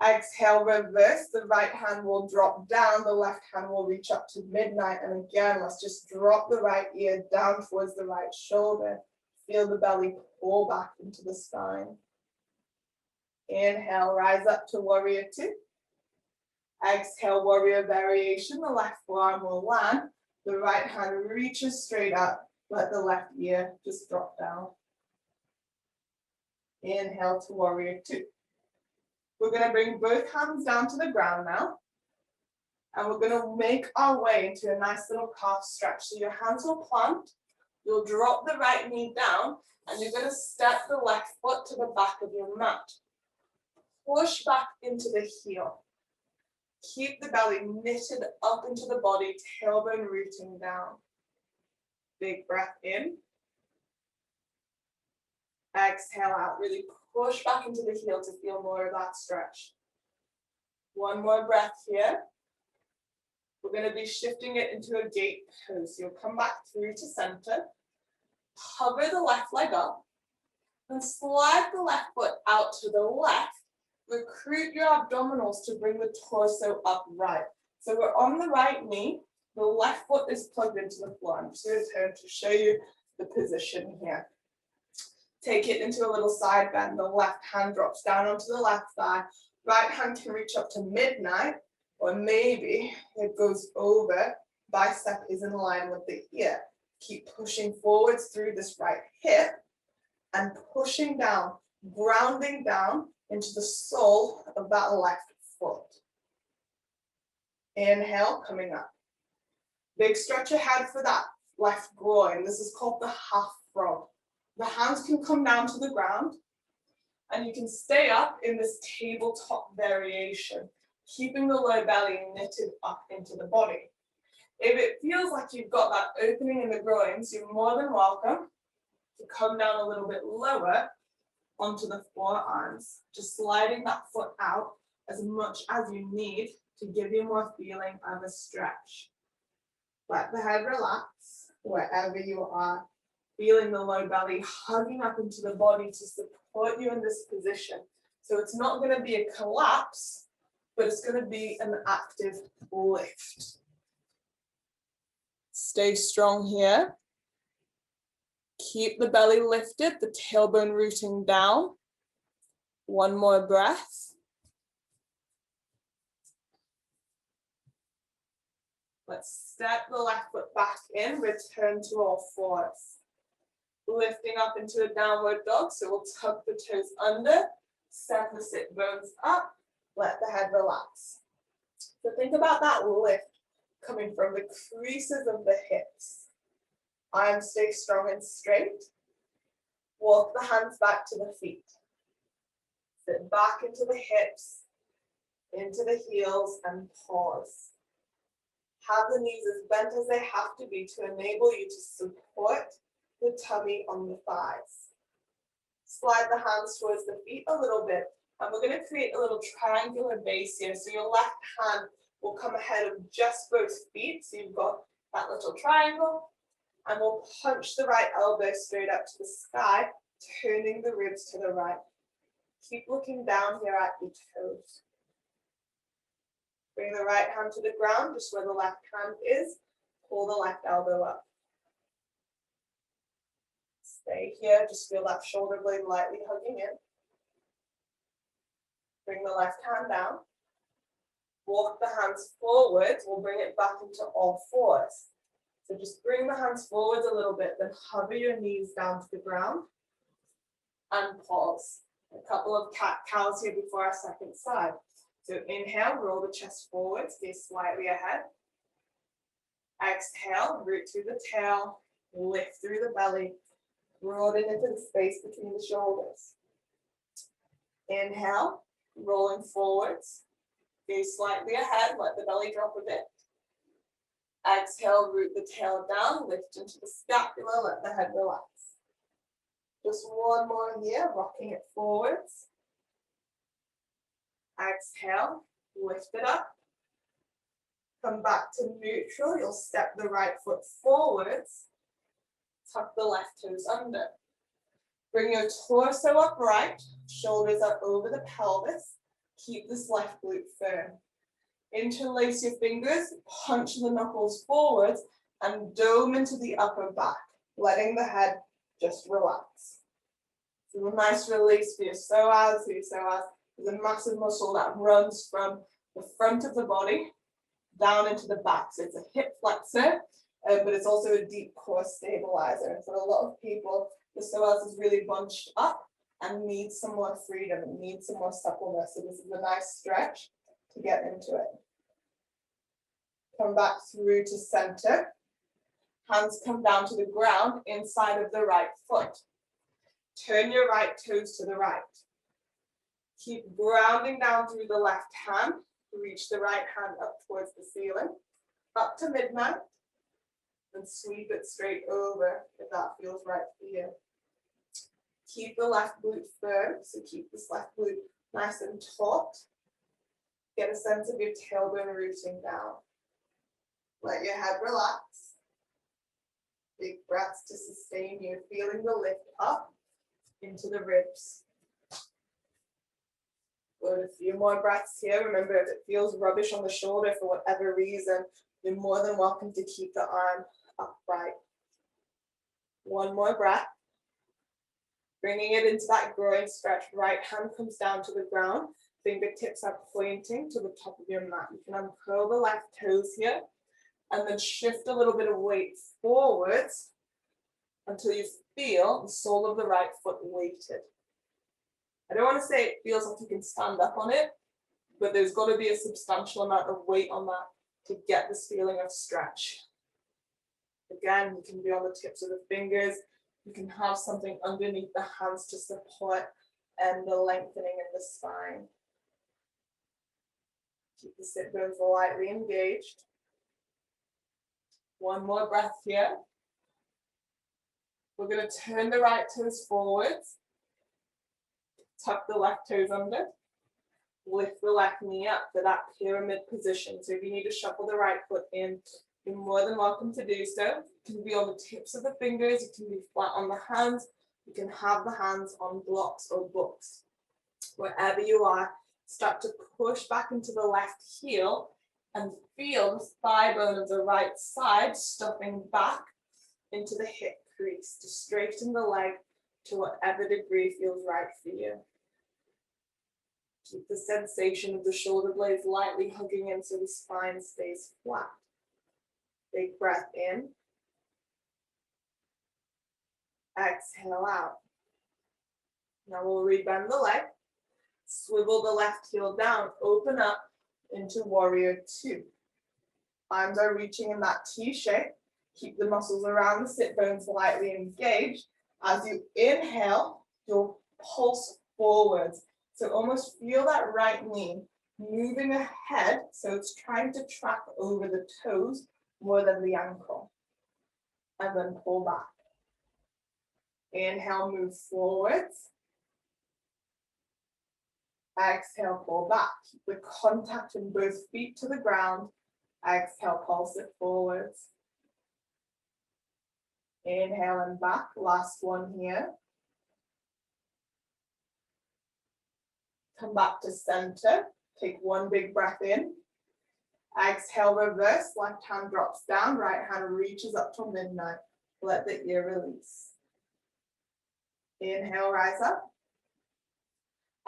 Exhale, reverse, the right hand will drop down, the left hand will reach up to midnight. And again, let's just drop the right ear down towards the right shoulder. Feel the belly pull back into the spine. Inhale, rise up to warrior two. Exhale, warrior variation. The left forearm will land. The right hand reaches straight up. Let the left ear just drop down. Inhale to warrior two. We're going to bring both hands down to the ground now. And we're going to make our way into a nice little calf stretch. So your hands will plant. You'll drop the right knee down. And you're going to step the left foot to the back of your mat. Push back into the heel. Keep the belly knitted up into the body, tailbone rooting down. Big breath in. Exhale out. Really push back into the heel to feel more of that stretch. One more breath here. We're going to be shifting it into a gate pose. You'll come back through to center. Hover the left leg up. And slide the left foot out to the left. Recruit your abdominals to bring the torso upright. So we're on the right knee. The left foot is plugged into the floor. I'm just going to turn to show you the position here. Take it into a little side bend. The left hand drops down onto the left thigh. Right hand can reach up to midnight, or maybe it goes over. Bicep is in line with the ear. Keep pushing forwards through this right hip and pushing down, grounding down into the sole of that left foot. Inhale, coming up. Big stretch ahead for that left groin. This is called the half frog. The hands can come down to the ground and you can stay up in this tabletop variation, keeping the low belly knitted up into the body. If it feels like you've got that opening in the groins, you're more than welcome to come down a little bit lower onto the forearms, just sliding that foot out as much as you need to give you more feeling of a stretch. Let the head relax wherever you are, feeling the low belly hugging up into the body to support you in this position. So it's not going to be a collapse, but it's going to be an active lift. Stay strong here. Keep the belly lifted, the tailbone rooting down. One more breath. Let's step the left foot back in, return to all fours. Lifting up into a downward dog, so we'll tuck the toes under, send the sit bones up, let the head relax. So think about that lift coming from the creases of the hips. Arms stay strong and straight. Walk the hands back to the feet. Sit back into the hips, into the heels, and pause. Have the knees as bent as they have to be to enable you to support the tummy on the thighs. Slide the hands towards the feet a little bit, and we're going to create a little triangular base here. So your left hand will come ahead of just both feet. So you've got that little triangle, and we'll punch the right elbow straight up to the sky, turning the ribs to the right. Keep looking down here at your toes. Bring the right hand to the ground, just where the left hand is. Pull the left elbow up. Stay here, just feel that shoulder blade lightly hugging in. Bring the left hand down. Walk the hands forwards, we'll bring it back into all fours. So just bring the hands forwards a little bit, then hover your knees down to the ground and pause. A couple of cat-cows here before our second side. So inhale, roll the chest forward, stay slightly ahead. Exhale, root through the tail, lift through the belly, broaden into the space between the shoulders. Inhale, rolling forwards, stay slightly ahead, let the belly drop a bit. Exhale, root the tail down, lift into the scapula, let the head relax. Just one more here, rocking it forwards. Exhale, lift it up. Come back to neutral. You'll step the right foot forwards. Tuck the left toes under. Bring your torso upright. Shoulders up over the pelvis. Keep this left glute firm. Interlace your fingers. Punch the knuckles forwards and dome into the upper back, letting the head just relax. So a nice release for your psoas. There's a massive muscle that runs from the front of the body down into the back. So it's a hip flexor, but it's also a deep core stabilizer. And for a lot of people, the psoas is really bunched up and needs some more freedom and needs some more suppleness. So this is a nice stretch to get into it. Come back through to center. Hands come down to the ground inside of the right foot. Turn your right toes to the right. Keep grounding down through the left hand. Reach the right hand up towards the ceiling, up to mid-mount, and sweep it straight over if that feels right for you. Keep the left glute firm, so keep this left glute nice and taut. Get a sense of your tailbone rooting down. Let your head relax. Big breaths to sustain you, feeling the lift up into the ribs. Good, a few more breaths here. Remember, if it feels rubbish on the shoulder for whatever reason, you're more than welcome to keep the arm upright. One more breath. Bringing it into that groin stretch. Right hand comes down to the ground. Fingertips are pointing to the top of your mat. You can uncurl the left toes here and then shift a little bit of weight forwards until you feel the sole of the right foot weighted. I don't want to say it feels like you can stand up on it, but there's got to be a substantial amount of weight on that to get this feeling of stretch. Again, you can be on the tips of the fingers. You can have something underneath the hands to support the lengthening in the spine. Keep the sit bones lightly engaged. One more breath here. We're going to turn the right toes forwards. Tuck the left toes under. Lift the left knee up for that pyramid position. So if you need to shuffle the right foot in, you're more than welcome to do so. You can be on the tips of the fingers. You can be flat on the hands. You can have the hands on blocks or books. Wherever you are, start to push back into the left heel and feel the thigh bone of the right side stuffing back into the hip crease to straighten the leg to whatever degree feels right for you. Keep the sensation of the shoulder blades lightly hugging in so the spine stays flat. Big breath in. Exhale out. Now we'll rebend the leg. Swivel the left heel down. Open up into warrior two. Arms are reaching in that T shape. Keep the muscles around the sit bones lightly engaged. As you inhale, you'll pulse forwards. So almost feel that right knee moving ahead. So it's trying to track over the toes more than the ankle. And then pull back. Inhale, move forwards. Exhale, pull back. Keep the contact in both feet to the ground. Exhale, pulse it forwards. Inhale and back. Last one here. Come back to center. Take one big breath in. Exhale, reverse. Left hand drops down. Right hand reaches up to midnight. Let the ear release. Inhale, rise up.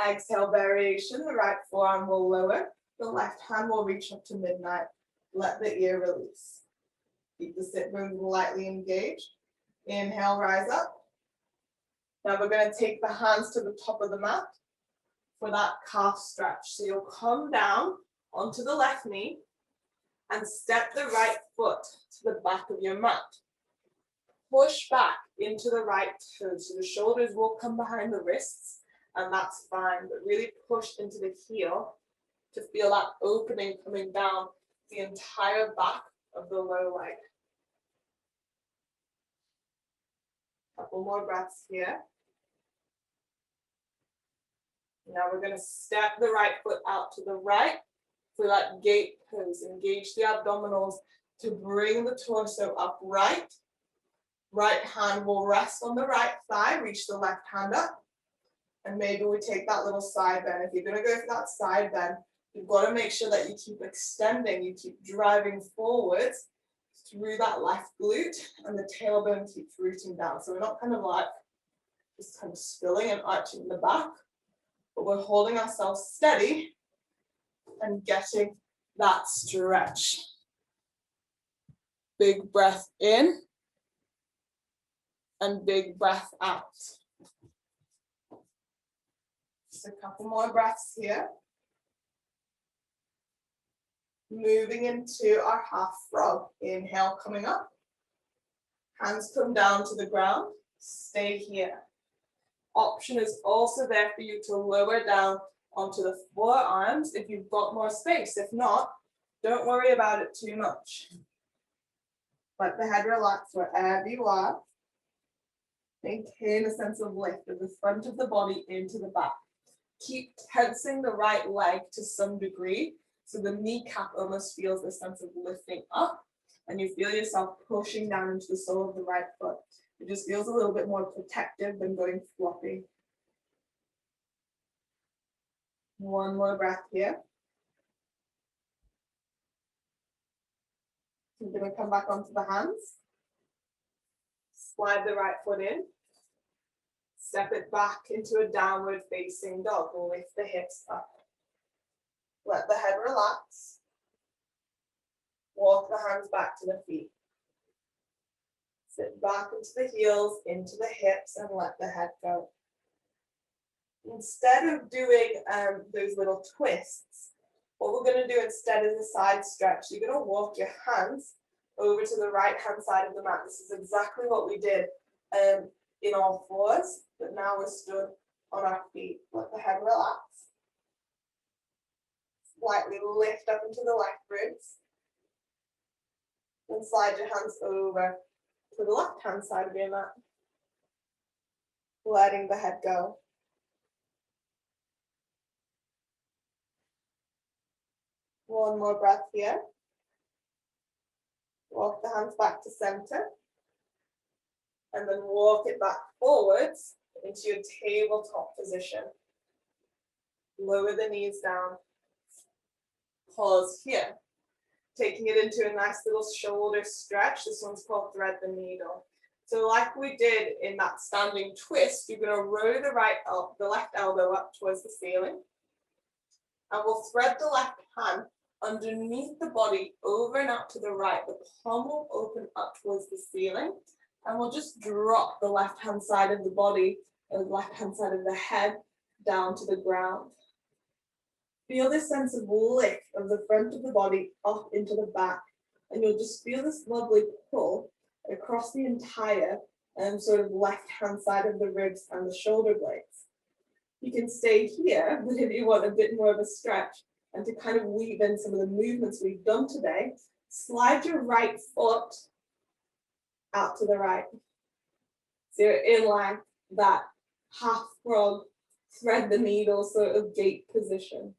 Exhale, variation. The right forearm will lower. The left hand will reach up to midnight. Let the ear release. Keep the sit bones lightly engaged. Inhale, rise up. Now we're going to take the hands to the top of the mat for that calf stretch. So you'll come down onto the left knee and step the right foot to the back of your mat. Push back into the right toe. So the shoulders will come behind the wrists, and that's fine, but really push into the heel to feel that opening coming down the entire back of the low leg. Couple more breaths here. Now we're going to step the right foot out to the right for that gate pose. Engage the abdominals to bring the torso upright. Right hand will rest on the right thigh, reach the left hand up. And maybe we take that little side bend. If you're going to go for that side bend, you've got to make sure that you keep extending, you keep driving forwards through that left glute, and the tailbone keeps rooting down. So we're not kind of like just kind of spilling and arching the back, but we're holding ourselves steady and getting that stretch. Big breath in and big breath out. Just a couple more breaths here. Moving into our half frog. Inhale, coming up. Hands come down to the ground. Stay here. Option is also there for you to lower down onto the forearms if you've got more space. If not, don't worry about it too much. Let the head relax wherever you are. Maintain a sense of lift of the front of the body into the back. Keep tensing the right leg to some degree, so the kneecap almost feels a sense of lifting up, and you feel yourself pushing down into the sole of the right foot. It just feels a little bit more protective than going floppy. One more breath here. You're going to come back onto the hands. Slide the right foot in. Step it back into a downward facing dog. Lift the hips up. Let the head relax. Walk the hands back to the feet. Sit back into the heels, into the hips, and let the head go. Instead of doing those little twists, what we're going to do instead is a side stretch. You're going to walk your hands over to the right hand side of the mat. This is exactly what we did in all fours, but now we're stood on our feet. Let the head relax. Slightly lift up into the left ribs. And slide your hands over to the left hand side of your mat. Letting the head go. One more breath here. Walk the hands back to center. And then walk it back forwards into your tabletop position. Lower the knees down. Pause here. Taking it into a nice little shoulder stretch. This one's called thread the needle. So like we did in that standing twist, you're going to row the left elbow up towards the ceiling. And we'll thread the left hand underneath the body over and out to the right. The palm will open up towards the ceiling. And we'll just drop the left hand side of the body and the left hand side of the head down to the ground. Feel this sense of lift of the front of the body up into the back. And you'll just feel this lovely pull across the entire sort of left hand side of the ribs and the shoulder blades. You can stay here, but if you want a bit more of a stretch and to kind of weave in some of the movements we've done today, slide your right foot out to the right. So you're in like that half frog, thread the needle sort of gate position.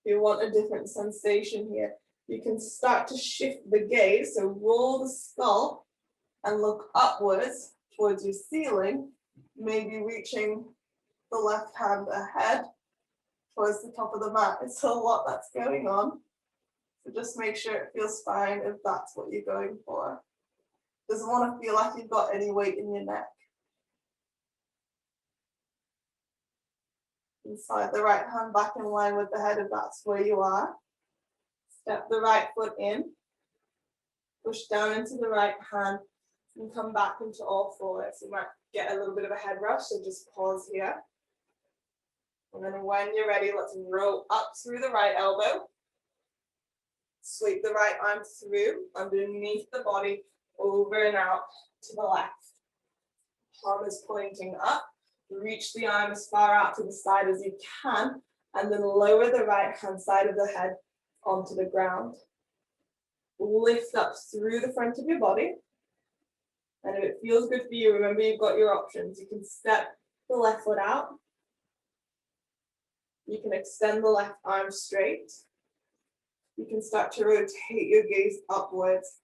If you want a different sensation here, you can start to shift the gaze, so roll the skull and look upwards towards your ceiling, maybe reaching the left hand ahead towards the top of the mat. It's a lot that's going on, so just make sure it feels fine if that's what you're going for. Doesn't want to feel like you've got any weight in your neck. And slide the right hand back in line with the head if that's where you are. Step the right foot in. Push down into the right hand and come back into all fours. You might get a little bit of a head rush, so just pause here. And then when you're ready, let's roll up through the right elbow. Sweep the right arm through underneath the body, over and out to the left. Palm is pointing up. Reach the arm as far out to the side as you can, and then lower the right hand side of the head onto the ground. Lift up through the front of your body. And if it feels good for you, remember you've got your options. You can step the left foot out, You can extend the left arm straight. You can start to rotate your gaze upwards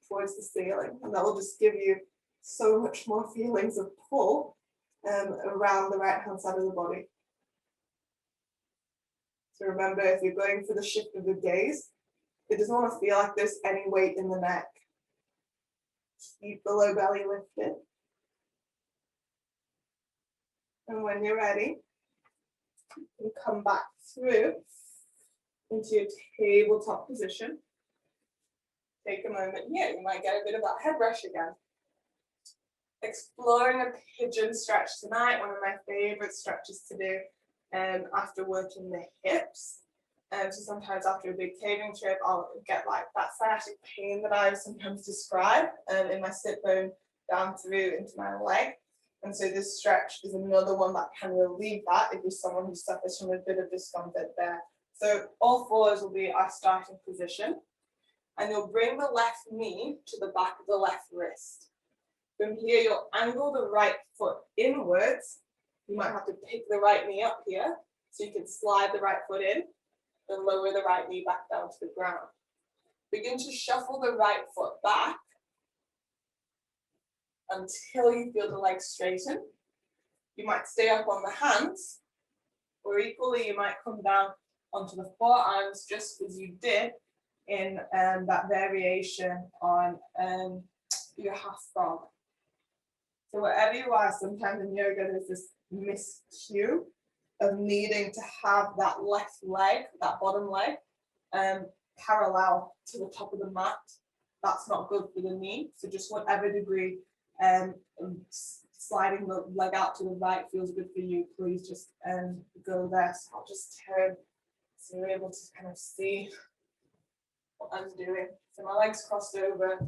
towards the ceiling, and that will just give you so much more feelings of pull around the right hand side of the body. So remember, if you're going for the shift of the gaze, it doesn't want to feel like there's any weight in the neck. Keep the low belly lifted. And when you're ready, you come back through into your tabletop position. Take a moment here. You might get a bit of that head rush again. Exploring a pigeon stretch tonight, one of my favorite stretches to do after working the hips. So sometimes after a big caving trip, I'll get like that sciatic pain that I sometimes describe in my sit bone down through into my leg. And so this stretch is another one that can relieve that if you're someone who suffers from a bit of discomfort there. So all fours will be our starting position. And you'll bring the left knee to the back of the left wrist. From here, you'll angle the right foot inwards. You might have to pick the right knee up here, so you can slide the right foot in, and lower the right knee back down to the ground. Begin to shuffle the right foot back until you feel the legs straighten. You might stay up on the hands, or equally you might come down onto the forearms just as you did in that variation on your half frog. So wherever you are, sometimes in yoga there's this miscue of needing to have that left leg, that bottom leg, parallel to the top of the mat. That's not good for the knee. So just whatever degree sliding the leg out to the right feels good for you, please just go there. So I'll just turn so you're able to kind of see what I'm doing. So my legs crossed over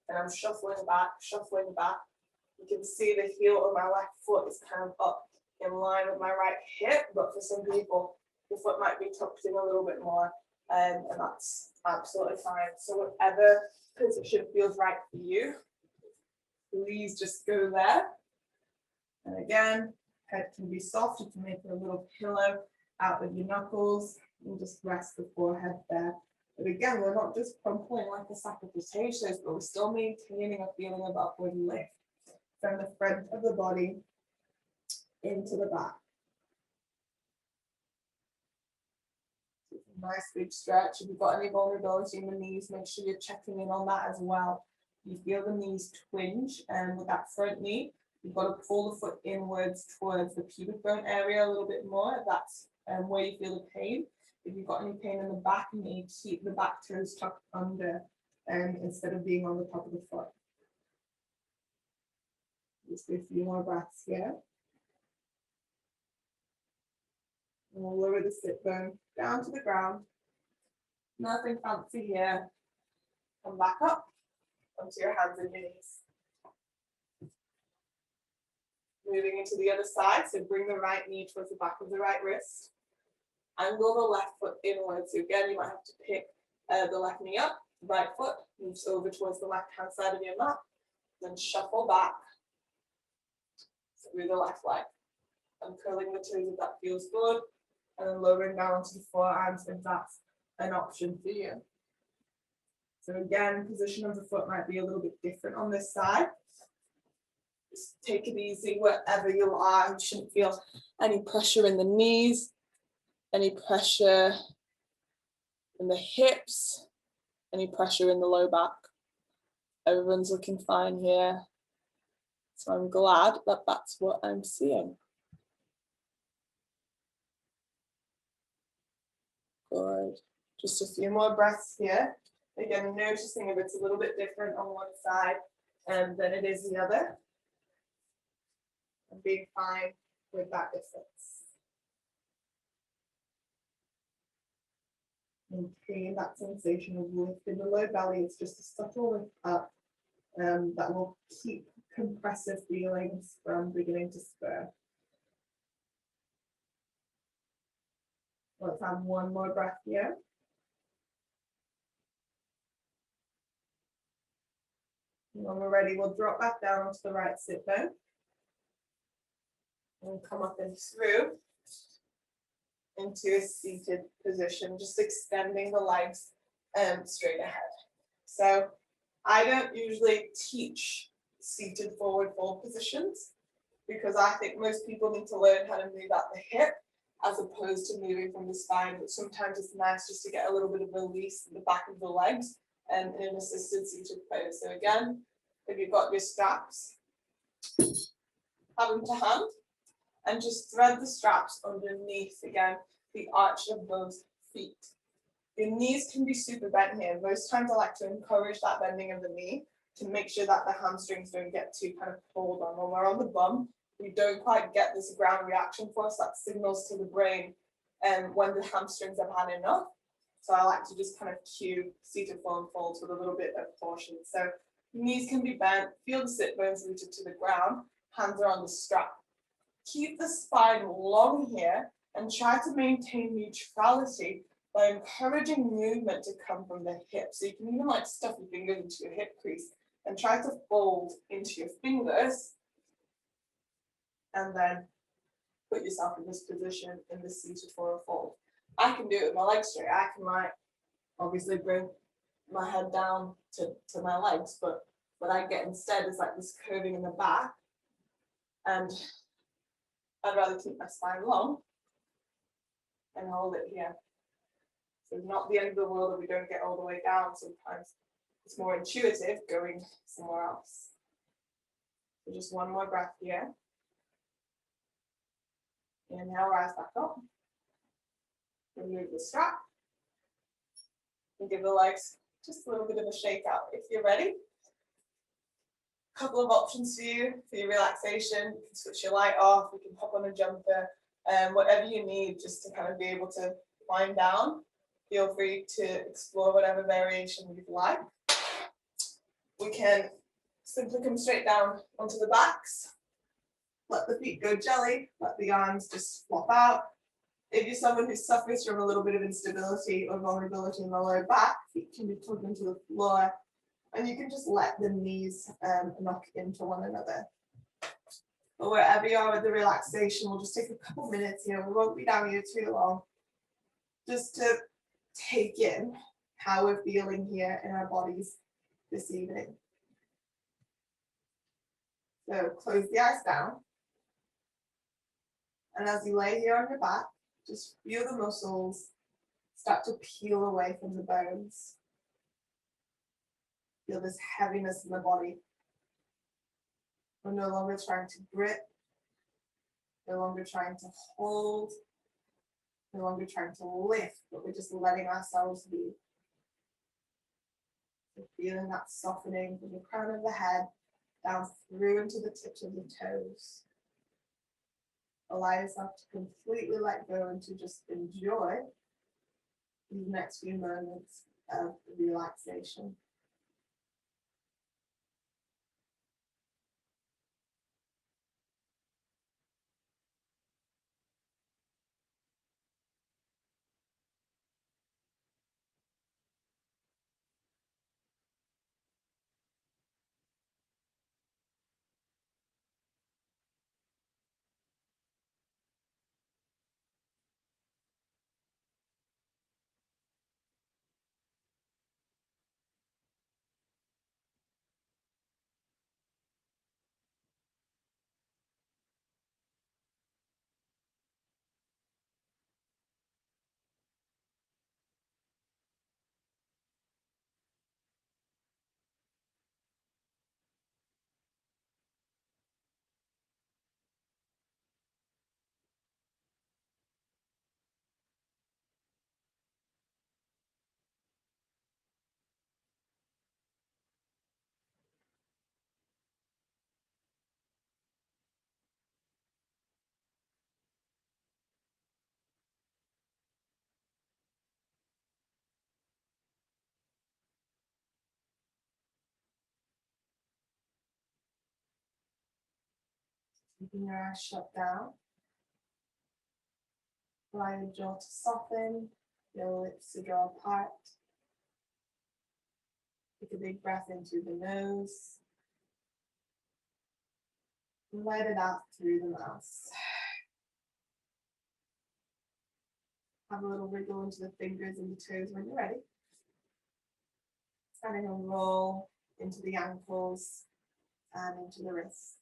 and I'm shuffling back, shuffling back. You can see the heel of my left foot is kind of up in line with my right hip, but for some people, the foot might be tucked in a little bit more, and that's absolutely fine. So whatever position feels right for you, please just go there. And again, head can be soft. You can make it a little pillow out with your knuckles and just rest the forehead there. But again, we're not just crumpling like a sack of potatoes, but we're still maintaining a feeling of upward lift from the front of the body into the back. Nice big stretch. If you've got any vulnerability in the knees, make sure you're checking in on that as well. You feel the knees twinge, and with that front knee, you've got to pull the foot inwards towards the pubic bone area a little bit more. That's where you feel the pain. If you've got any pain in the back knee, keep the back toes tucked under instead of being on the top of the foot. Just do a few more breaths here. And we'll lower the sit bone down to the ground. Nothing fancy here. Come back up onto your hands and your knees. Moving into the other side, so bring the right knee towards the back of the right wrist. Angle the left foot inwards. So again, you might have to pick the left knee up. Right foot moves over towards the left-hand side of your mat. Then shuffle back through the left leg. I'm curling the toes if that feels good. And then lowering down to the forearms if that's an option for you. So again, position of the foot might be a little bit different on this side. Just take it easy wherever you are. You shouldn't feel any pressure in the knees, any pressure in the hips, any pressure in the low back. Everyone's looking fine here. So I'm glad that that's what I'm seeing. Good. Just a few more breaths here. Again, noticing if it's a little bit different on one side than it is the other. And being fine with that difference. Maintain that sensation of lift in the low belly. It's just a subtle lift up that will keep compressive feelings from beginning to spur. Let's have one more breath here. And when we're ready, we'll drop back down onto the right sit bone. And come up and through. into a seated position, just extending the legs straight ahead. So I don't usually teach seated forward fold positions because I think most people need to learn how to move at the hip as opposed to moving from the spine, but sometimes it's nice just to get a little bit of release in the back of the legs and in an assisted seated pose. So again, if you've got your straps, have them to hand and just thread the straps underneath, again, the arch of those feet. Your knees can be super bent here. Most times I like to encourage that bending of the knee to make sure that the hamstrings don't get too kind of pulled on. When we're on the bum, we don't quite get this ground reaction force that signals to the brain when the hamstrings have had enough. So I like to just kind of cue seated forward folds with a little bit of caution. So knees can be bent, feel the sit bones rooted to the ground, hands are on the strap. Keep the spine long here and try to maintain neutrality by encouraging movement to come from the hip. So you can even like stuff your fingers into your hip crease and try to fold into your fingers and then put yourself in this position in the seated forward fold. I can do it with my legs straight. I can like obviously bring my head down to my legs, but what I get instead is like this curving in the back, and I'd rather keep my spine long and hold it here. So it's not the end of the world that we don't get all the way down. Sometimes it's more intuitive going somewhere else. So just one more breath here. Inhale, rise back up. Remove the strap. And give the legs just a little bit of a shake out. If you're ready, a couple of options for you for your relaxation. You can switch your light off, you can hop on a jumper, whatever you need just to kind of be able to wind down. Feel free to explore whatever variation you'd like. We can simply come straight down onto the backs. Let the feet go jelly, let the arms just flop out. If you're someone who suffers from a little bit of instability or vulnerability in the lower back, feet can be plugged into the floor, and you can just let the knees knock into one another. But wherever you are with the relaxation, we'll just take a couple minutes here. We won't be down here too long. Just to take in how we're feeling here in our bodies this evening. So close the eyes down. And as you lay here on your back, just feel the muscles start to peel away from the bones. Feel this heaviness in the body. We're no longer trying to grip, no longer trying to hold, no longer trying to lift, but we're just letting ourselves be. So feeling that softening from the crown of the head down through into the tips of the toes. Allow yourself to completely let go and to just enjoy these next few moments of relaxation. Keeping your eyes shut down. Allow your jaw to soften, your lips to draw apart. Take a big breath in through the nose. And let it out through the mouth. Have a little wriggle into the fingers and the toes when you're ready. And then you'll roll into the ankles and into the wrists.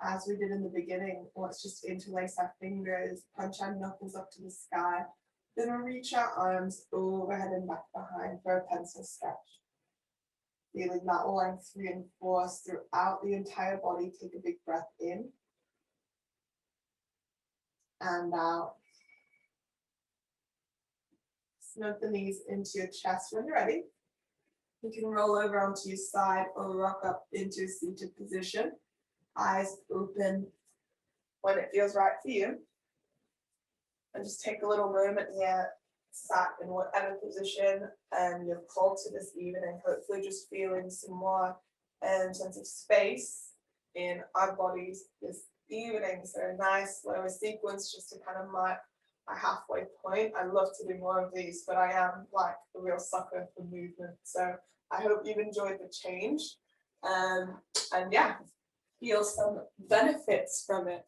As we did in the beginning, let's just interlace our fingers, punch our knuckles up to the sky, then we'll reach our arms overhead and back behind for a pencil sketch. Feeling that length reinforced throughout the entire body. Take a big breath in and out. Snug the knees into your chest when you're ready. You can roll over onto your side or rock up into a seated position. Eyes open when it feels right for you. And just take a little moment here, sat in whatever position and you've called to this evening, hopefully just feeling some more sense of space in our bodies this evening. So a nice slower sequence just to kind of mark a halfway point. I love to do more of these, but I am like a real sucker for movement. So I hope you've enjoyed the change and yeah, feel some benefits from it.